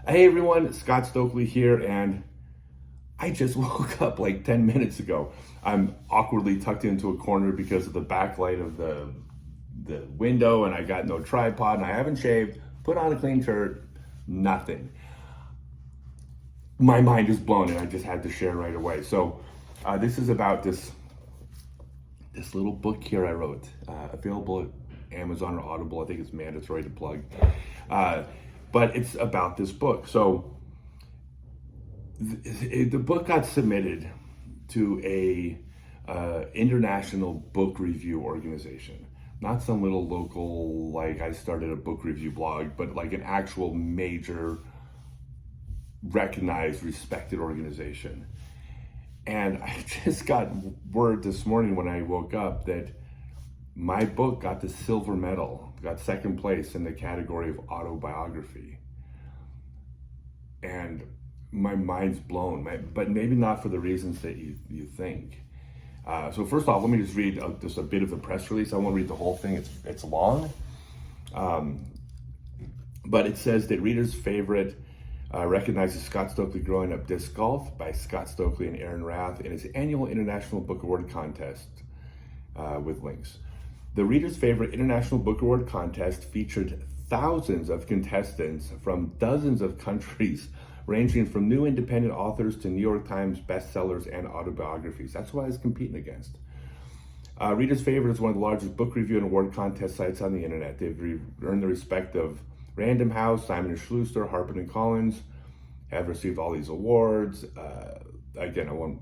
Hey everyone, it's Scott Stokely here, and I just woke up like 10 minutes ago. I'm awkwardly tucked into a corner because of the backlight of the window, and I got no tripod, and I haven't shaved, put on a clean shirt, nothing. My mind is blown, and I just had to share right away. So this is about this little book here I wrote, available at Amazon or Audible. I think it's mandatory to plug. But it's about this book. So the book got submitted to a international book review organization, not some little local, like I started a book review blog, but like an actual major, recognized, respected organization. And I just got word this morning when I woke up that my book got the silver medal, got second place in the category of autobiography. And my mind's blown, but maybe not for the reasons that you think. So first off, let me just read just a bit of the press release. I won't read the whole thing, it's long. But it says that readers' favorite recognizes Scott Stokely Growing Up Disc Golf by Scott Stokely and Aaron Rath in his annual International Book Award contest with links. The Reader's Favorite International Book Award contest featured thousands of contestants from dozens of countries, ranging from new independent authors to New York Times bestsellers and autobiographies. That's what I was competing against. Reader's Favorite is one of the largest book review and award contest sites on the internet. They've earned the respect of Random House, Simon Schuster, HarperCollins, have received all these awards. Again, I won't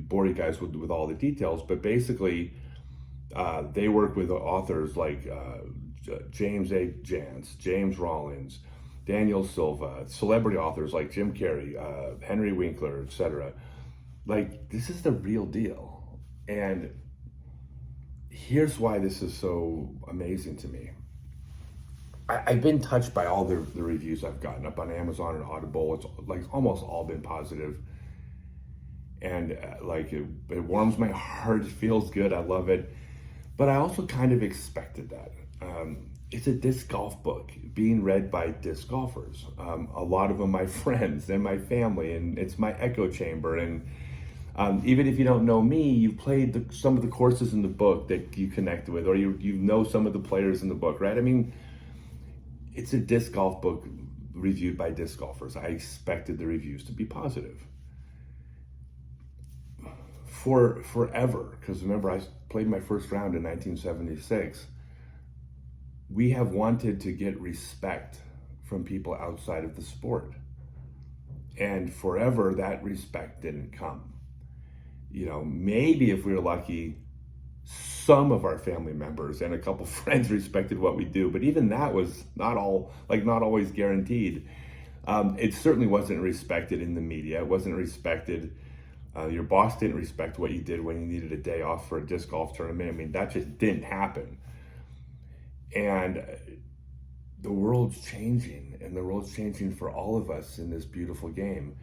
bore you guys with all the details, but basically, they work with authors like James A. Jance, James Rollins, Daniel Silva, celebrity authors like Jim Carrey, Henry Winkler, etc. Like, this is the real deal. And here's why this is so amazing to me. I've been touched by all the reviews I've gotten up on Amazon and Audible. It's like almost all been positive. And like it warms my heart, it feels good, I love it. But I also kind of expected that. It's a disc golf book being read by disc golfers. A lot of them my friends and my family, and it's my echo chamber. And even if you don't know me, you've played some of the courses in the book that you connected with, or you know some of the players in the book, right? I mean, it's a disc golf book reviewed by disc golfers. I expected the reviews to be positive. For forever, because remember, I played my first round in 1976. We have wanted to get respect from people outside of the sport. And forever, that respect didn't come. You know, maybe if we were lucky, some of our family members and a couple friends respected what we do, but even that was not always guaranteed. It certainly wasn't respected in the media. It wasn't respected. Your boss didn't respect what you did when you needed a day off for a disc golf tournament. I mean, that just didn't happen. And the world's changing, and the world's changing for all of us in this beautiful game.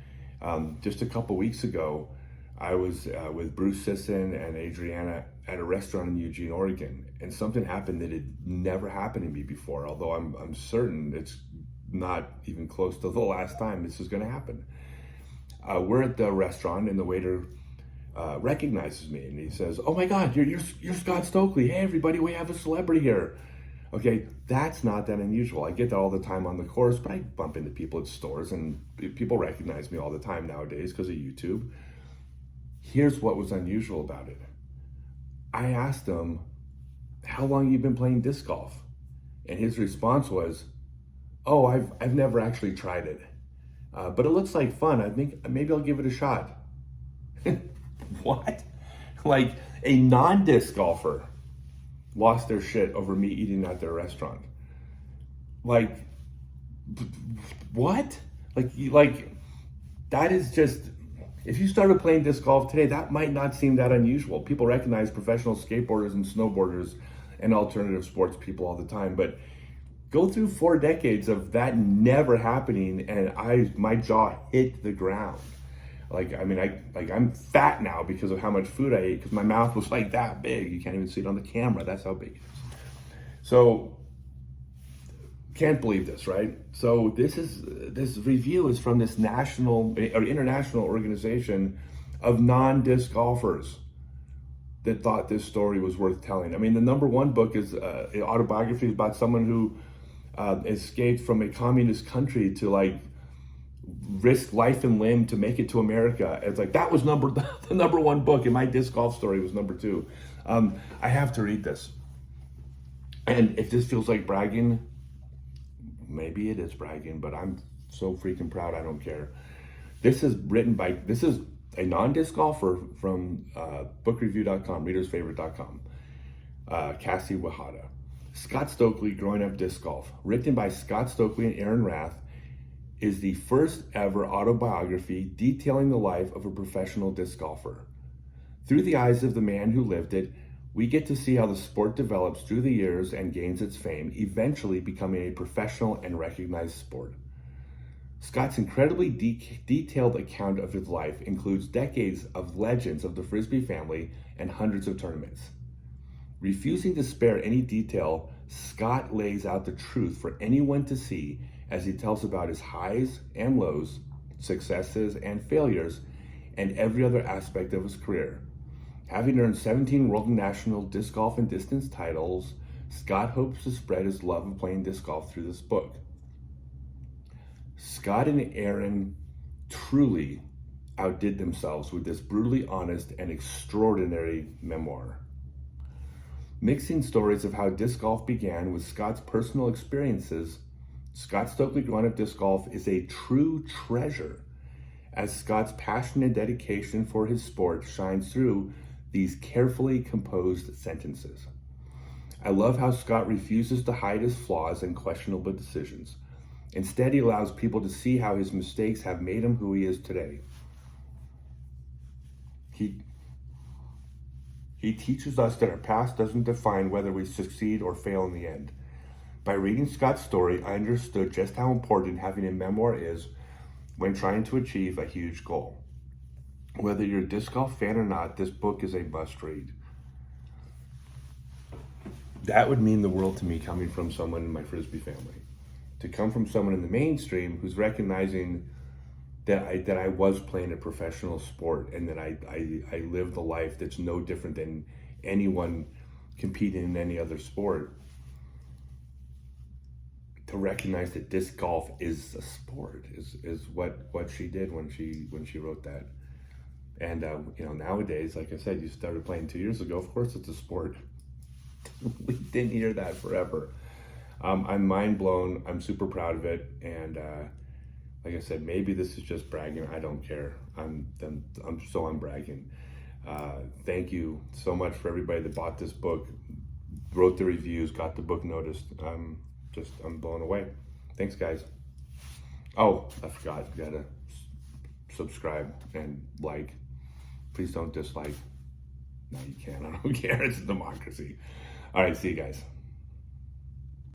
Just a couple weeks ago, I was with Bruce Sisson and Adriana at a restaurant in Eugene, Oregon, and something happened that had never happened to me before, although I'm certain it's not even close to the last time this is going to happen. We're at the restaurant, and the waiter recognizes me, and he says, "Oh my God, you're Scott Stokely. Hey everybody, we have a celebrity here." Okay, that's not that unusual. I get that all the time on the course, but I bump into people at stores, and people recognize me all the time nowadays because of YouTube. Here's what was unusual about it. I asked him, "How long you been playing disc golf?" And his response was, "Oh, I've never actually tried it. But it looks like fun. I think maybe I'll give it a shot." What? Like, a non-disc golfer lost their shit over me eating at their restaurant. Like, what? Like that is just, if you started playing disc golf today, that might not seem that unusual. People recognize professional skateboarders and snowboarders and alternative sports people all the time, but go through 4 decades of that never happening, and my jaw hit the ground. I'm fat now because of how much food I ate, because my mouth was like that big. You can't even see it on the camera. That's how big it is. So Can't believe this, right? So this review is from this national or international organization of non-disc golfers that thought this story was worth telling. I mean, the number one book is an autobiography about someone who escaped from a communist country to like risk life and limb to make it to America. It's like that was the number one book, and my disc golf story was number two. I have to read this, and if this feels like bragging, maybe it is bragging, but I'm so freaking proud I don't care. This is a non-disc golfer from bookreview.com, readersfavorite.com, Cassie Wahada. Scott Stokely, Growing Up Disc Golf, written by Scott Stokely and Aaron Rath, is the first ever autobiography detailing the life of a professional disc golfer. Through the eyes of the man who lived it, we get to see how the sport develops through the years and gains its fame, eventually becoming a professional and recognized sport. Scott's incredibly detailed account of his life includes decades of legends of the Frisbee family and hundreds of tournaments. Refusing to spare any detail, Scott lays out the truth for anyone to see as he tells about his highs and lows, successes and failures, and every other aspect of his career. Having earned 17 world and national disc golf and distance titles, Scott hopes to spread his love of playing disc golf through this book. Scott and Aaron truly outdid themselves with this brutally honest and extraordinary memoir. Mixing stories of how disc golf began with Scott's personal experiences, Scott Stokely Growing Up Disc Golf is a true treasure, as Scott's passion and dedication for his sport shines through these carefully composed sentences. I love how Scott refuses to hide his flaws and questionable decisions. Instead, he allows people to see how his mistakes have made him who he is today. He teaches us that our past doesn't define whether we succeed or fail in the end. By reading Scott's story, I understood just how important having a memoir is when trying to achieve a huge goal. Whether you're a disc golf fan or not, this book is a must read. That would mean the world to me coming from someone in my Frisbee family. To come from someone in the mainstream who's recognizing that I was playing a professional sport and that I lived a life that's no different than anyone competing in any other sport. To recognize that disc golf is a sport is what she did when she wrote that. And nowadays, like I said, you started playing 2 years ago. Of course, it's a sport. We didn't hear that forever. I'm mind blown. I'm super proud of it. And like I said, maybe this is just bragging. I don't care. I'm bragging. Thank you so much for everybody that bought this book, wrote the reviews, got the book noticed. I'm blown away. Thanks, guys. Oh, I forgot. You gotta subscribe and like. Please don't dislike. No, you can't. I don't care. It's a democracy. All right, see you guys.